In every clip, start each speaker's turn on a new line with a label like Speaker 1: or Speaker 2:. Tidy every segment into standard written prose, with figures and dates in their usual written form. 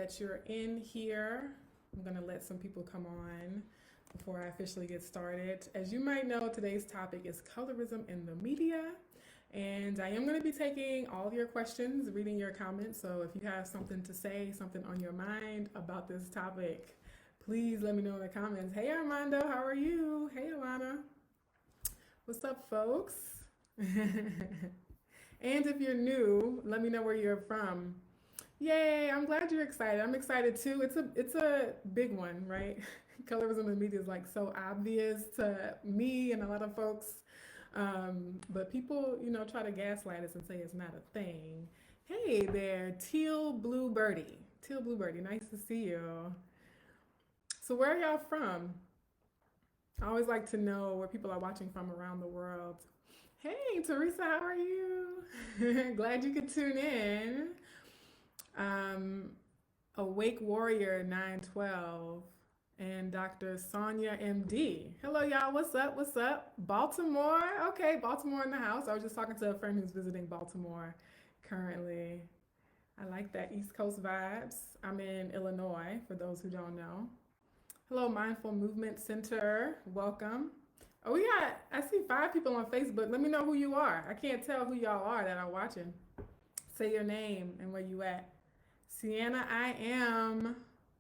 Speaker 1: that you're in here. I'm going to let some people come on before I officially get started. As you might know, today's topic is colorism in the media. And I am going to be taking all of your questions, reading your comments. So if you have something to say, something on your mind about this topic, please let me know in the comments. Hey Armando, how are you? Hey Alana. What's up, folks? And if you're new, let me know where you're from. Yay, I'm glad you're excited. I'm excited too. It's a big one, right? Colorism in the media is like so obvious to me and a lot of folks. But people, try to gaslight us and say it's not a thing. Hey there, Teal Blue Birdie. Teal Blue Birdie, nice to see you. So where are y'all from? I always like to know where people are watching from around the world. Hey, Teresa, how are you? Glad you could tune in. Awake Warrior 912 and Dr. Sonia MD. Hello, y'all. What's up? What's up? Baltimore. Okay, Baltimore in the house. I was just talking to a friend who's visiting Baltimore currently. I like that East Coast vibes. I'm in Illinois, for those who don't know. Hello, Mindful Movement Center. Welcome. Oh, I see 5 people on Facebook. Let me know who you are. I can't tell who y'all are that are watching. Say your name and where you at. Sienna, I am.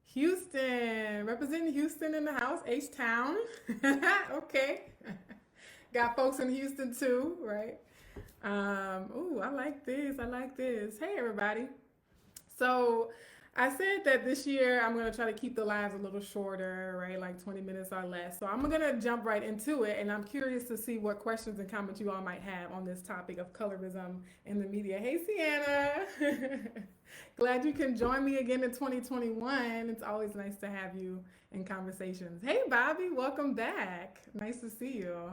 Speaker 1: Houston, representing Houston in the house, H-Town. Okay. Got folks in Houston too, right? Ooh, I like this. I like this. Hey, everybody. So I said that this year I'm going to try to keep the lives a little shorter, right? Like 20 minutes or less. So I'm going to jump right into it. And I'm curious to see what questions and comments you all might have on this topic of colorism in the media. Hey, Sienna. Glad you can join me again in 2021. It's always nice to have you in conversations. Hey, Bobby, welcome back. Nice to see you.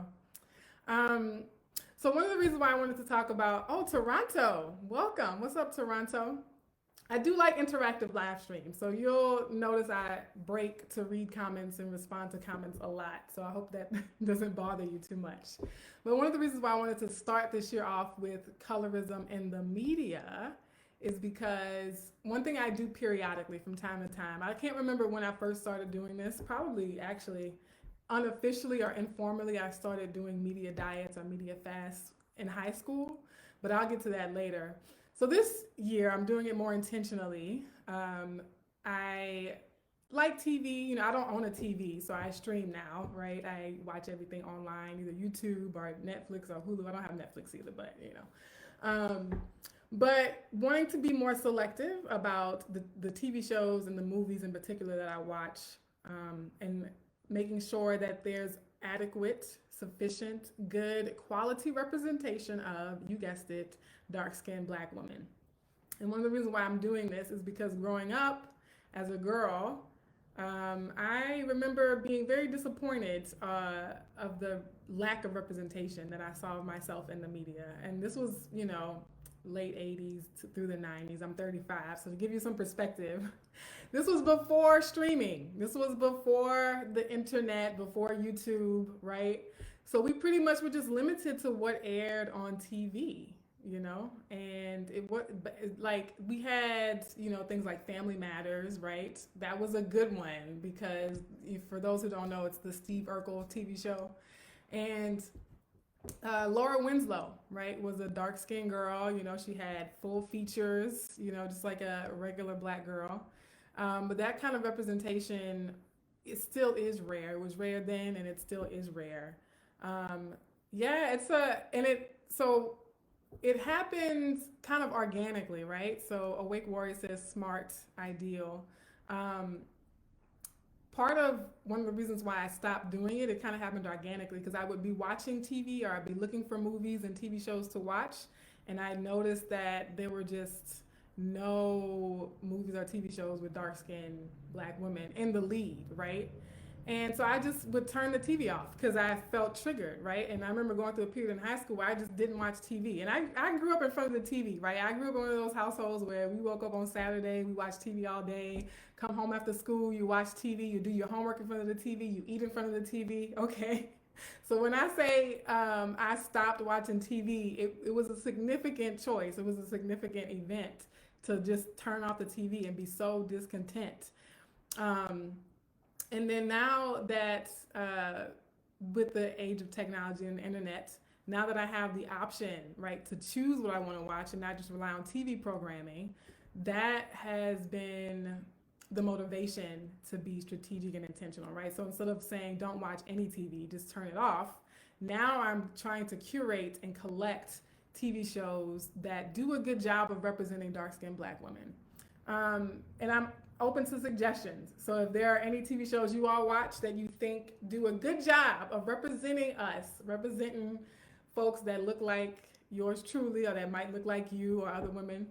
Speaker 1: So one of the reasons why I wanted to talk about, Toronto, welcome. What's up, Toronto? I do like interactive live streams, so you'll notice I break to read comments and respond to comments a lot, so I hope that doesn't bother you too much. But one of the reasons why I wanted to start this year off with colorism in the media is because one thing I do periodically from time to time, I can't remember when I first started doing this, probably actually unofficially or informally, I started doing media diets or media fasts in high school, but I'll get to that later. So this year, I'm doing it more intentionally. I like TV, I don't own a TV, so I stream now, right? I watch everything online, either YouTube or Netflix or Hulu. I don't have Netflix either, but But wanting to be more selective about the TV shows and the movies in particular that I watch, and making sure that there's adequate, sufficient, good, quality representation of, you guessed it, dark-skinned Black women. And one of the reasons why I'm doing this is because growing up as a girl, I remember being very disappointed of the lack of representation that I saw of myself in the media. And this was, late 80s through the 90s. I'm 35, so to give you some perspective, this was before streaming. This was before the internet, before YouTube, right? So we pretty much were just limited to what aired on TV, and we had, things like Family Matters, right? That was a good one because for those who don't know, it's the Steve Urkel TV show. And Laura Winslow, right, was a dark-skinned girl. She had full features, just like a regular Black girl. But that kind of representation, it still is rare. It was rare then, and it still is rare. So it happens kind of organically, right? So Awake Warrior says smart, ideal. Part of one of the reasons why I stopped doing it, it kind of happened organically because I would be watching TV or I'd be looking for movies and TV shows to watch, and I noticed that there were just no movies or TV shows with dark-skinned Black women in the lead, right? And so I just would turn the TV off because I felt triggered, right? And I remember going through a period in high school where I just didn't watch TV. And I grew up in front of the TV, right? I grew up in one of those households where we woke up on Saturday, we watched TV all day, come home after school, you watch TV, you do your homework in front of the TV, you eat in front of the TV, okay? So when I say I stopped watching TV, it was a significant choice. It was a significant event to just turn off the TV and be so discontent. Um, and then now that with the age of technology and the internet, now that I have the option, right, to choose what I want to watch and not just rely on TV programming, that has been the motivation to be strategic and intentional, right? So instead of saying don't watch any TV, just turn it off, now I'm trying to curate and collect TV shows that do a good job of representing dark-skinned Black women. And I'm open to suggestions. So if there are any TV shows you all watch that you think do a good job of representing us, representing folks that look like yours truly or that might look like you or other women,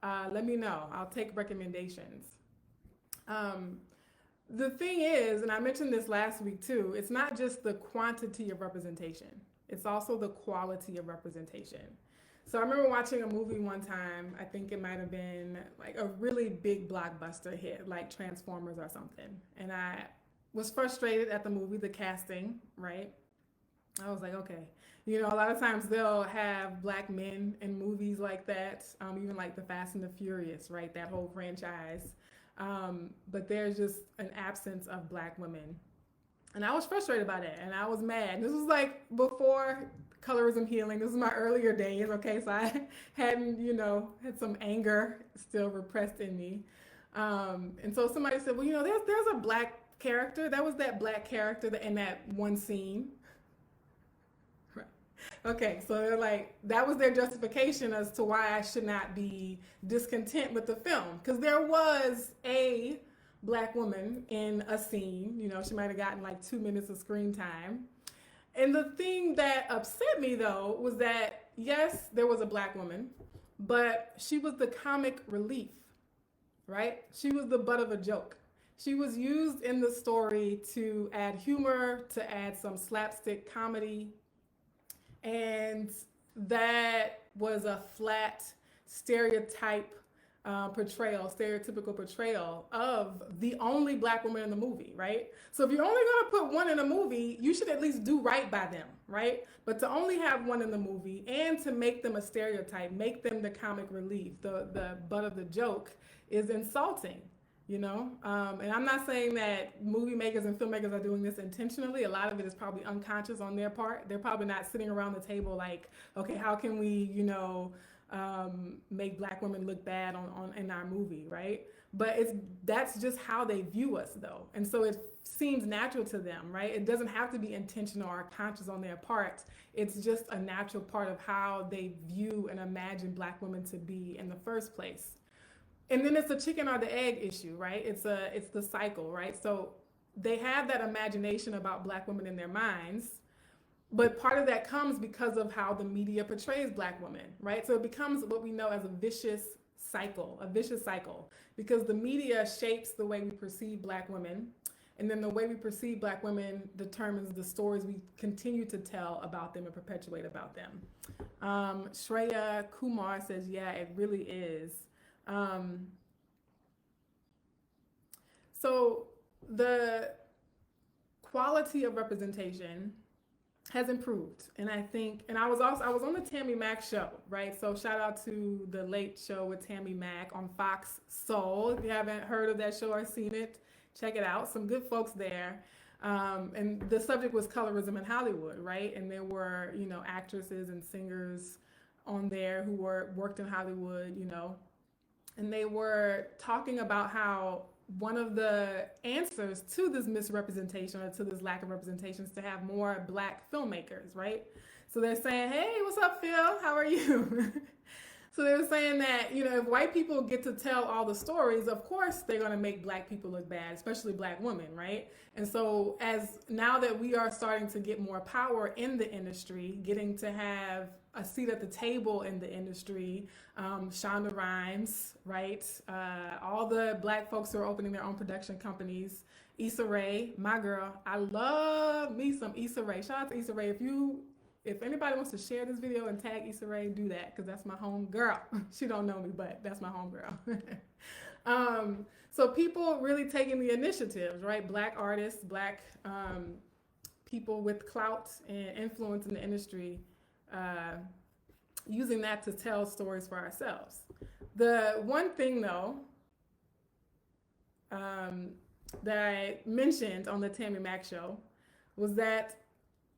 Speaker 1: let me know. I'll take recommendations. The thing is, and I mentioned this last week too, it's not just the quantity of representation, it's also the quality of representation. So I remember watching a movie one time, I think it might have been like a really big blockbuster hit, like Transformers or something. And I was frustrated at the movie, the casting, right? I was like, okay. You know, a lot of times they'll have Black men in movies like that, even like the Fast and the Furious, right? That whole franchise. But there's just an absence of Black women. And I was frustrated by that, and I was mad. This was like before Colorism Healing. This is my earlier days, okay? So I hadn't, had some anger still repressed in me. And so somebody said, well, there's a Black character. That was that Black character in that one scene. Okay, so they're like, that was their justification as to why I should not be discontent with the film. Because there was a Black woman in a scene. She might have gotten like 2 minutes of screen time. And the thing that upset me, though, was that, yes, there was a Black woman, but she was the comic relief, right? She was the butt of a joke. She was used in the story to add humor, to add some slapstick comedy. And that was a flat stereotypical portrayal of the only Black woman in the movie, right? So if you're only gonna put one in a movie, you should at least do right by them, right? But to only have one in the movie and to make them a stereotype, make them the comic relief, the butt of the joke, is insulting. And I'm not saying that movie makers and filmmakers are doing this intentionally. A lot of it is probably unconscious on their part. They're probably not sitting around the table like, okay, how can we, make Black women look bad in our movie, right? But that's just how they view us, though. And so it seems natural to them, right? It doesn't have to be intentional or conscious on their part. It's just a natural part of how they view and imagine Black women to be in the first place. And then it's the chicken or the egg issue, right? It's the cycle, right? So they have that imagination about Black women in their minds, but part of that comes because of how the media portrays Black women, right? So it becomes what we know as a vicious cycle, because the media shapes the way we perceive Black women, and then the way we perceive Black women determines the stories we continue to tell about them and perpetuate about them. Shreya Kumar says, yeah, it really is. So the quality of representation has improved, and I was on the Tammy Mack show, right? So shout out to the Late Show with Tammy Mack on Fox Soul. If you haven't heard of that show or seen it, check it out. Some good folks there. And the subject was colorism in Hollywood, right? And there were, actresses and singers on there who worked in Hollywood, and they were talking about how one of the answers to this misrepresentation or to this lack of representation is to have more Black filmmakers, right? So they're saying, hey, what's up, Phil? How are you? So they were saying that, if white people get to tell all the stories, of course they're going to make Black people look bad, especially Black women, right? And so now that we are starting to get more power in the industry, getting to have a seat at the table in the industry, Shonda Rhimes, right? All the Black folks who are opening their own production companies. Issa Rae, my girl. I love me some Issa Rae. Shout out to Issa Rae. If anybody wants to share this video and tag Issa Rae, do that, because that's my home girl. She don't know me, but that's my home girl. So people really taking the initiatives, right? Black artists, Black people with clout and influence in the industry, using that to tell stories for ourselves. The one thing though, um, that I mentioned on the Tammy Mack show was that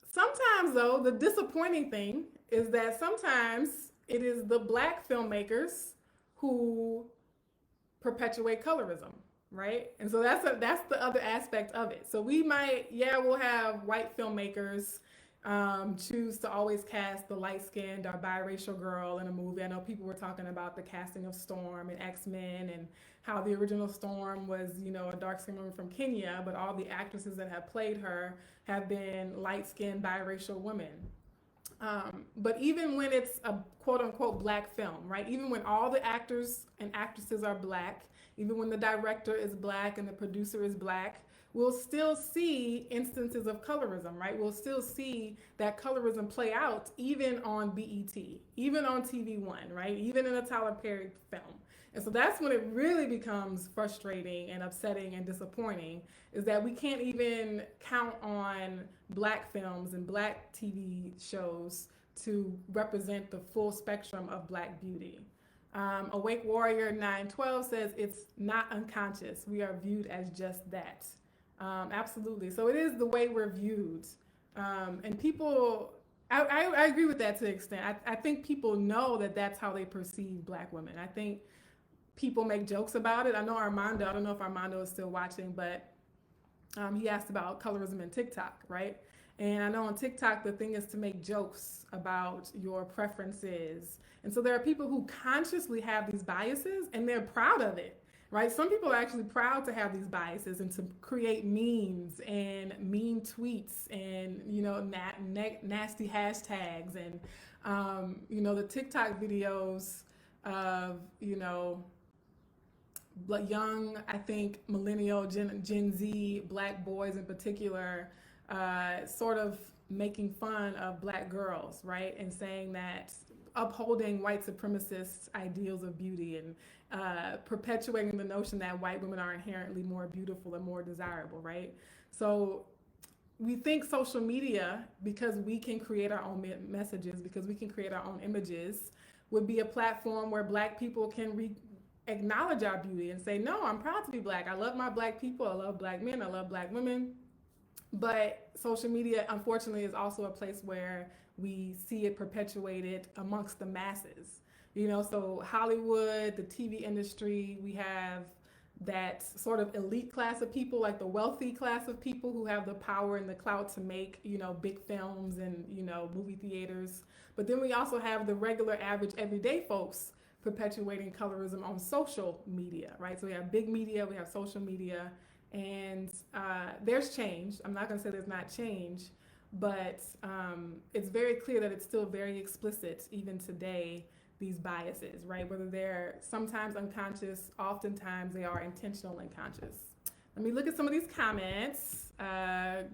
Speaker 1: sometimes, though, the disappointing thing is that sometimes it is the black filmmakers who perpetuate colorism, right? And so that's the other aspect of it. So we might, yeah, we'll have white filmmakers choose to always cast the light skinned or biracial girl in a movie. I know people were talking about the casting of Storm and X-Men and how the original Storm was, a dark skinned woman from Kenya, but all the actresses that have played her have been light skinned biracial women. But even when it's a quote unquote black film, right? Even when all the actors and actresses are black, even when the director is black and the producer is black, we'll still see instances of colorism, right? We'll still see that colorism play out even on BET, even on TV One, right? Even in a Tyler Perry film. And so that's when it really becomes frustrating and upsetting and disappointing is that we can't even count on black films and black TV shows to represent the full spectrum of black beauty. Awake Warrior 912 says it's not unconscious. We are viewed as just that. Absolutely. So it is the way we're viewed. And people, I agree with that to an extent. I think people know that that's how they perceive black women. I think people make jokes about it. I know Armando, I don't know if Armando is still watching, but he asked about colorism in TikTok, right? And I know on TikTok, the thing is to make jokes about your preferences. And so there are people who consciously have these biases and they're proud of it, right? Some people are actually proud to have these biases and to create memes and mean tweets and, nasty hashtags and, the TikTok videos of, young, I think, millennial, Gen Z, black boys in particular, sort of making fun of black girls, right? And saying that upholding white supremacist ideals of beauty and perpetuating the notion that white women are inherently more beautiful and more desirable, right? So we think social media, because we can create our own messages, because we can create our own images, would be a platform where black people can acknowledge our beauty and say, no, I'm proud to be black. I love my black people. I love black men. I love black women. But social media, unfortunately, is also a place where we see it perpetuated amongst the masses. So Hollywood, the TV industry, we have that sort of elite class of people, like the wealthy class of people who have the power and the clout to make, big films and, movie theaters. But then we also have the regular, average, everyday folks perpetuating colorism on social media, right? So we have big media, we have social media, and there's change. I'm not going to say there's not change, but it's very clear that it's still very explicit even today, these biases, right? Whether they're sometimes unconscious, oftentimes they are intentional and conscious. Let me look at some of these comments.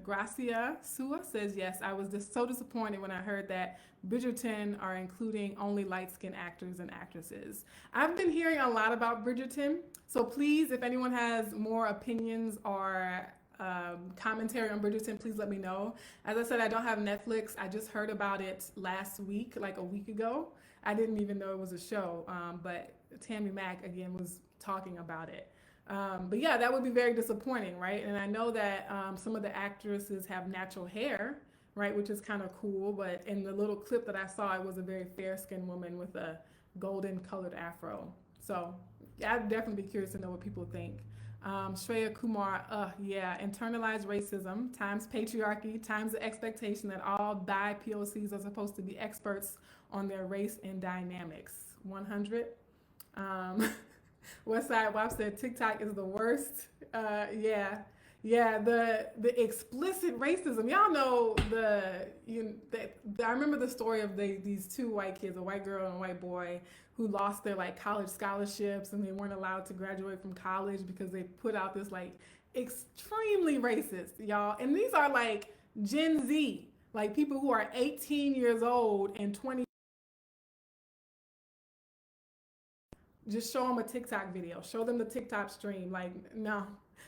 Speaker 1: Gracia Sua says, yes, I was just so disappointed when I heard that Bridgerton are including only light-skinned actors and actresses. I've been hearing a lot about Bridgerton, so please, if anyone has more opinions or commentary on Bridgerton, please let me know. As I said, I don't have Netflix. I just heard about it last week, like a week ago. I didn't even know it was a show, but Tammy Mack, again, was talking about it. But yeah, that would be very disappointing, right? And I know that some of the actresses have natural hair, right, which is kind of cool. But in the little clip that I saw, it was a very fair-skinned woman with a golden-colored afro. So yeah, I'd definitely be curious to know what people think. Shreya Kumar, yeah, internalized racism times patriarchy times the expectation that all POCs are supposed to be experts on their race and dynamics. 100. Westside Wap said TikTok is the worst. Yeah, yeah. The explicit racism. Y'all know I remember the story of these two white kids, a white girl and a white boy, who lost their college scholarships and they weren't allowed to graduate from college because they put out this extremely racist, y'all. And these are Gen Z, people who are 18 years old and 20. Just show them a TikTok video. Show them the TikTok stream. No,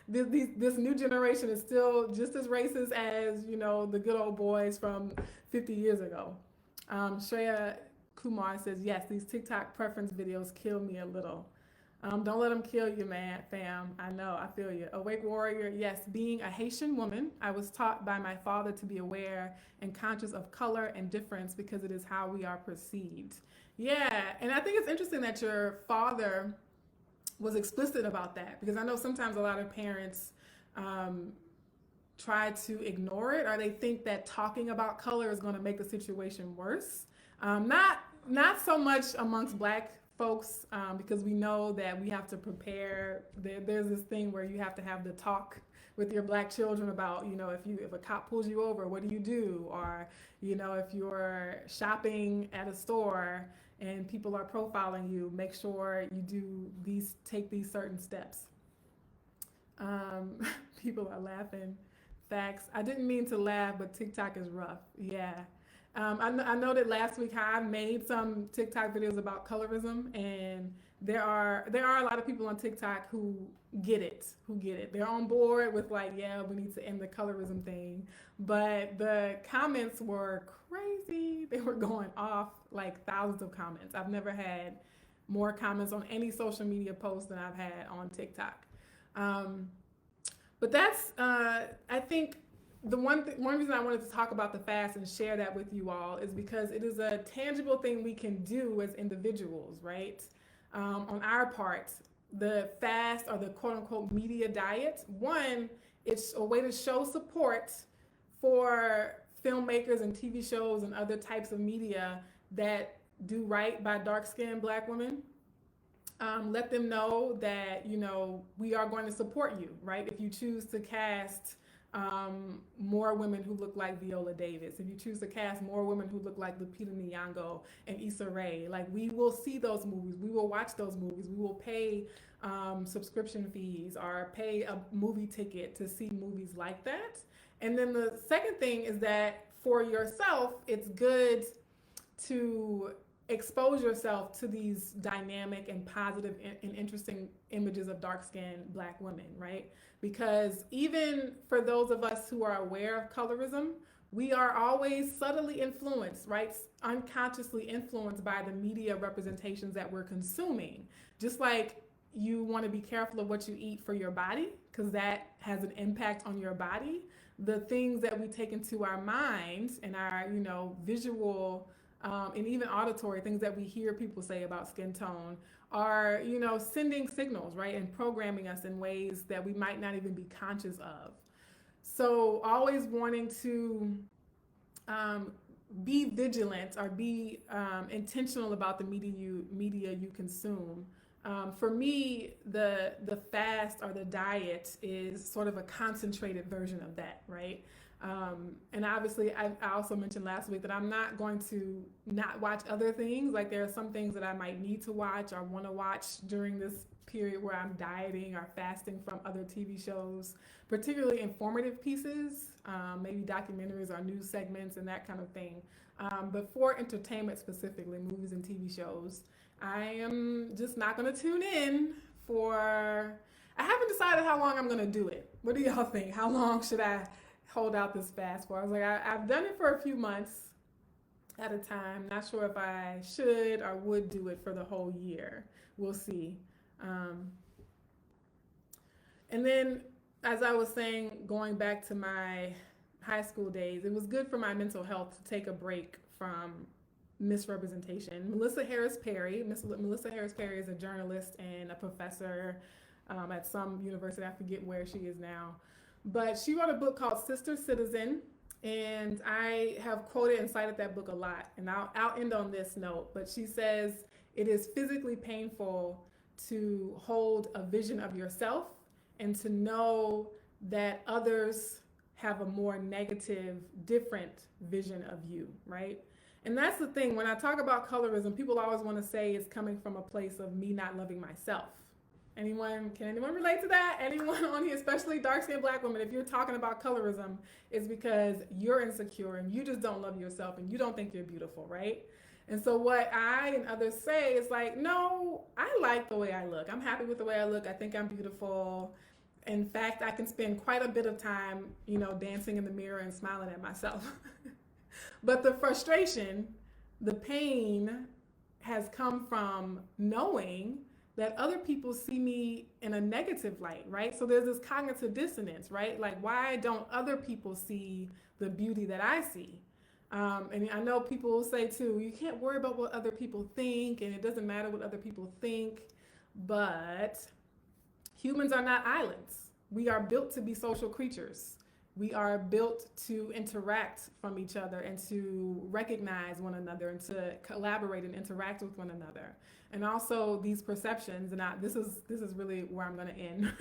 Speaker 1: this new generation is still just as racist as the good old boys from 50 years ago. Shreya Kumar says, yes, these TikTok preference videos kill me a little. Don't let them kill you, man, fam. I know, I feel you. Awake Warrior, yes, being a Haitian woman, I was taught by my father to be aware and conscious of color and difference because it is how we are perceived. Yeah, and I think it's interesting that your father was explicit about that because I know sometimes a lot of parents um, try to ignore it or they think that talking about color is going to make the situation worse. Not so much amongst black folks because we know that we have to prepare. There's this thing where you have to have the talk with your black children about, you know, if a cop pulls you over, what do you do? Or, you know, if you're shopping at a store and people are profiling you, make sure you take these certain steps. Um, People are laughing. Facts. I didn't mean to laugh, but TikTok is rough. Yeah. I know that last week I made some TikTok videos about colorism, and there are a lot of people on TikTok who get it, They're on board with like, yeah, we need to end the colorism thing, but the comments were crazy. They were going off like thousands of comments. I've never had more comments on any social media post than I've had on TikTok. Um, but that's, I think, one reason I wanted to talk about the fast and share that with you all is because it is a tangible thing we can do as individuals, right? On our part, the fast or the quote unquote media diet, one, it's a way to show support for filmmakers and TV shows and other types of media that do right by dark skinned black women. Let them know that, you know, we are going to support you, right? If you choose to cast more women who look like Viola Davis, if you choose to cast more women who look like Lupita Nyong'o and Issa Rae, like we will see those movies, we will watch those movies, we will pay subscription fees or pay a movie ticket to see movies like that. And then the second thing is that for yourself, it's good to expose yourself to these dynamic and positive and interesting images of dark-skinned black women, right? Because even for those of us who are aware of colorism, we are always subtly influenced, right? Unconsciously influenced by the media representations that we're consuming. Just like you want to be careful of what you eat for your body, because that has an impact on your body. The things that we take into our minds and our, you know, visual and even auditory things that we hear people say about skin tone are, you know, sending signals, right? And programming us in ways that we might not even be conscious of. So always wanting to be vigilant or be intentional about the media you consume. For me, the fast or the diet is sort of a concentrated version of that, right? And obviously, I also mentioned last week that I'm not going to not watch other things. Like there are some things that I might need to watch or want to watch during this period where I'm dieting or fasting from other TV shows, particularly informative pieces, maybe documentaries or news segments and that kind of thing. But for entertainment specifically, movies and TV shows, I am just not going to tune in for. I haven't decided how long I'm going to do it. What do y'all think? How long should I hold out this fast for? I was like, I've done it for a few months at a time. Not sure if I should or would do it for the whole year. We'll see. And then, as I was saying, going back to my high school days, it was good for my mental health to take a break from misrepresentation. Melissa Harris Perry is a journalist and a professor at some university. I forget where she is now. But she wrote a book called Sister Citizen, and I have quoted and cited that book a lot. And I'll end on this note. But she says it is physically painful to hold a vision of yourself and to know that others have a more negative, different vision of you, right? And that's the thing. When I talk about colorism, people always want to say it's coming from a place of me not loving myself. Can anyone relate to that? Anyone on here, especially dark-skinned black women, if you're talking about colorism, it's because you're insecure and you just don't love yourself and you don't think you're beautiful, right? And so what I and others say is like, no, I like the way I look. I'm happy with the way I look. I think I'm beautiful. In fact, I can spend quite a bit of time, you know, dancing in the mirror and smiling at myself. But the frustration the pain has come from knowing that other people see me in a negative light, right? So there's this cognitive dissonance, right? Like, why don't other people see the beauty that I see? And I know people will say too, you can't worry about what other people think, and it doesn't matter what other people think. But humans are not islands. We are built to be social creatures. We are built to interact from each other and to recognize one another and to collaborate and interact with one another. And also these perceptions, and this is really where I'm going to end.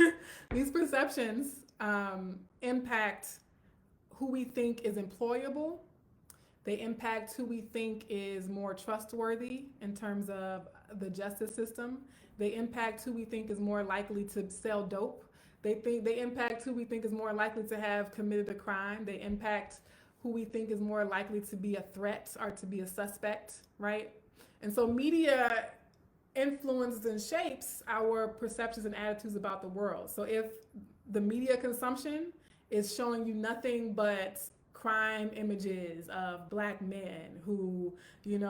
Speaker 1: These perceptions impact who we think is employable. They impact who we think is more trustworthy in terms of the justice system. They impact who we think is more likely to sell dope. They impact who we think is more likely to have committed a crime. They impact who we think is more likely to be a threat or to be a suspect, right? And so media influences and shapes our perceptions and attitudes about the world. So if the media consumption is showing you nothing but crime images of black men who,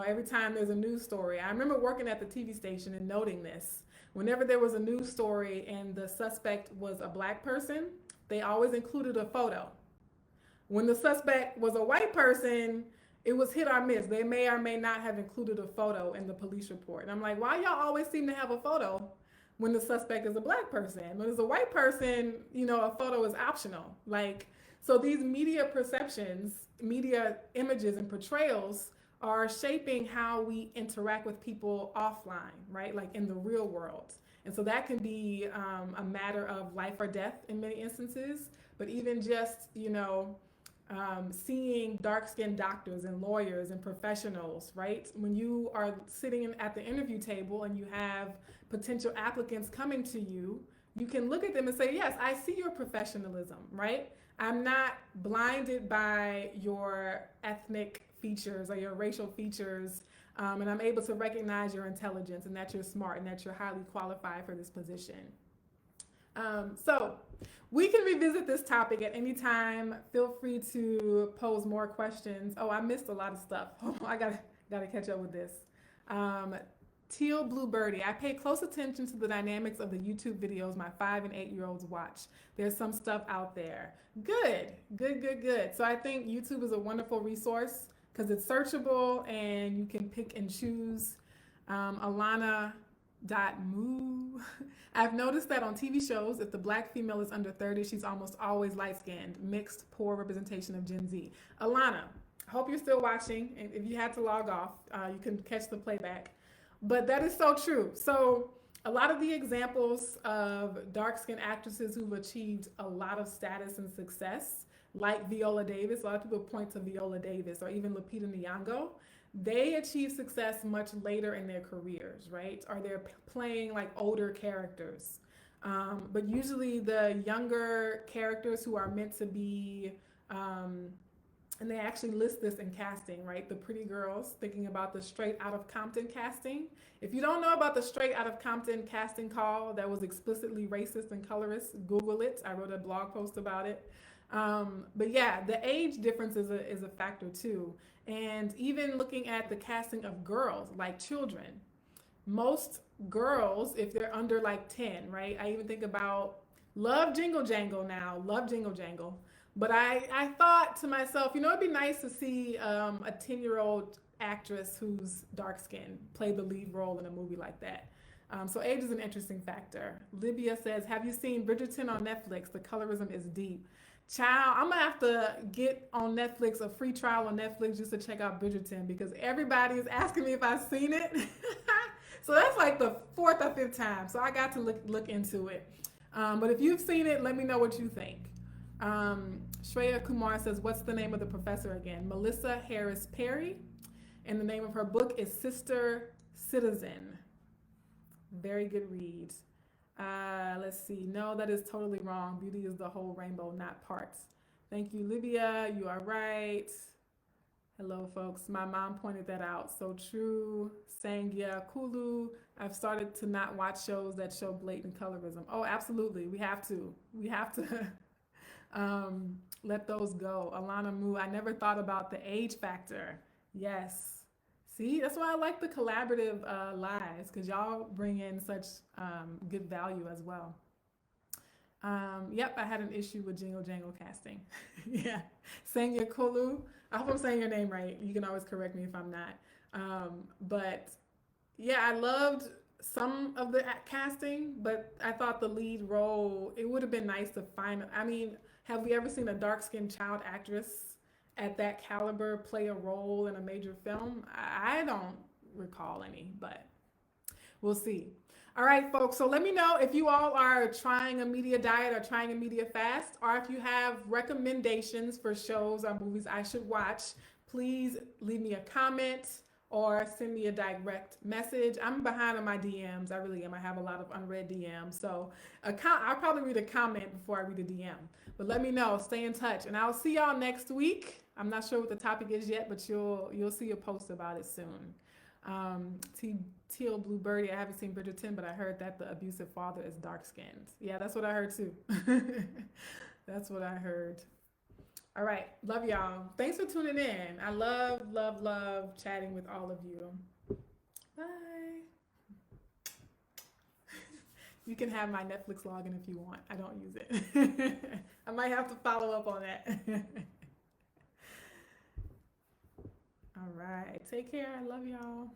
Speaker 1: every time there's a news story. I remember working at the TV station and noting this. Whenever there was a news story and the suspect was a black person, they always included a photo. When the suspect was a white person, it was hit or miss. They may or may not have included a photo in the police report. And I'm like, why y'all always seem to have a photo when the suspect is a black person? When it's a white person, a photo is optional. So these media perceptions, media images and portrayals are shaping how we interact with people offline, right? Like in the real world. And so that can be a matter of life or death in many instances, but even just, seeing dark-skinned doctors and lawyers and professionals, right? When you are sitting at the interview table and you have potential applicants coming to you, you can look at them and say, yes, I see your professionalism, right? I'm not blinded by your ethnic features or your racial features, and I'm able to recognize your intelligence and that you're smart and that you're highly qualified for this position. So we can revisit this topic at any time. Feel free to pose more questions. Oh, I missed a lot of stuff. I gotta catch up with this. Teal Blue Birdie, I pay close attention to the dynamics of the YouTube videos my 5 and 8-year-olds watch. There's some stuff out there. Good. So I think YouTube is a wonderful resource because it's searchable and you can pick and choose. Alana.moo. I've noticed that on TV shows, if the black female is under 30, she's almost always light-skinned, mixed, poor representation of Gen Z. Alana, I hope you're still watching. And if you had to log off, you can catch the playback. But that is so true. So a lot of the examples of dark-skinned actresses who've achieved a lot of status and success, like Viola Davis, a lot of people point to Viola Davis or even Lupita Nyong'o, they achieve success much later in their careers, right? Or they're playing like older characters. But usually the younger characters who are meant to be, and they actually list this in casting, right? The pretty girls, thinking about the Straight Outta Compton casting. If you don't know about the Straight Outta Compton casting call that was explicitly racist and colorist, Google it. I wrote a blog post about it. But yeah, the age difference is a factor too. And even looking at the casting of girls, like children, most girls, if they're under like 10, right? I even think about love Jingle Jangle now, love Jingle Jangle. But I thought to myself, it'd be nice to see a 10-year-old actress who's dark-skinned play the lead role in a movie like that. So age is an interesting factor. Libya says, have you seen Bridgerton on Netflix? The colorism is deep. Child, I'm gonna have to get on Netflix, a free trial on Netflix just to check out Bridgerton because everybody is asking me if I've seen it. So that's like the 4th or 5th time. So I got to look into it. But if you've seen it, let me know what you think. Shreya Kumar says, what's the name of the professor again? Melissa Harris Perry. And the name of her book is Sister Citizen. Very good read. Let's see. No, that is totally wrong. Beauty is the whole rainbow, not parts. Thank you, Livia. You are right. Hello, folks. My mom pointed that out. So true. Sangya Kulu. I've started to not watch shows that show blatant colorism. Oh, absolutely. We have to. Let those go. Alana Moo, I never thought about the age factor. Yes. See, that's why I like the collaborative lives because y'all bring in such good value as well. Yep, I had an issue with Jingle Jangle casting. Yeah, Senya Kulu. I hope I'm saying your name right. You can always correct me if I'm not. But yeah, I loved some of the casting, but I thought the lead role, it would have been nice to find. I mean, have we ever seen a dark skinned child actress at that caliber play a role in a major film? I don't recall any, but we'll see. All right, folks. So let me know if you all are trying a media diet or trying a media fast, or if you have recommendations for shows or movies I should watch. Please leave me a comment or send me a direct message. I'm behind on my DMs. I really am. I have a lot of unread DMs. So I'll probably read a comment before I read a DM. But let me know. Stay in touch. And I'll see y'all next week. I'm not sure what the topic is yet, but you'll see a post about it soon. Teal Blue Birdie, I haven't seen Bridgerton, but I heard that the abusive father is dark skinned. Yeah, that's what I heard too. That's what I heard. All right. Love y'all. Thanks for tuning in. I love, love, love chatting with all of you. Bye. You can have my Netflix login if you want. I don't use it. I might have to follow up on that. All right. Take care. I love y'all.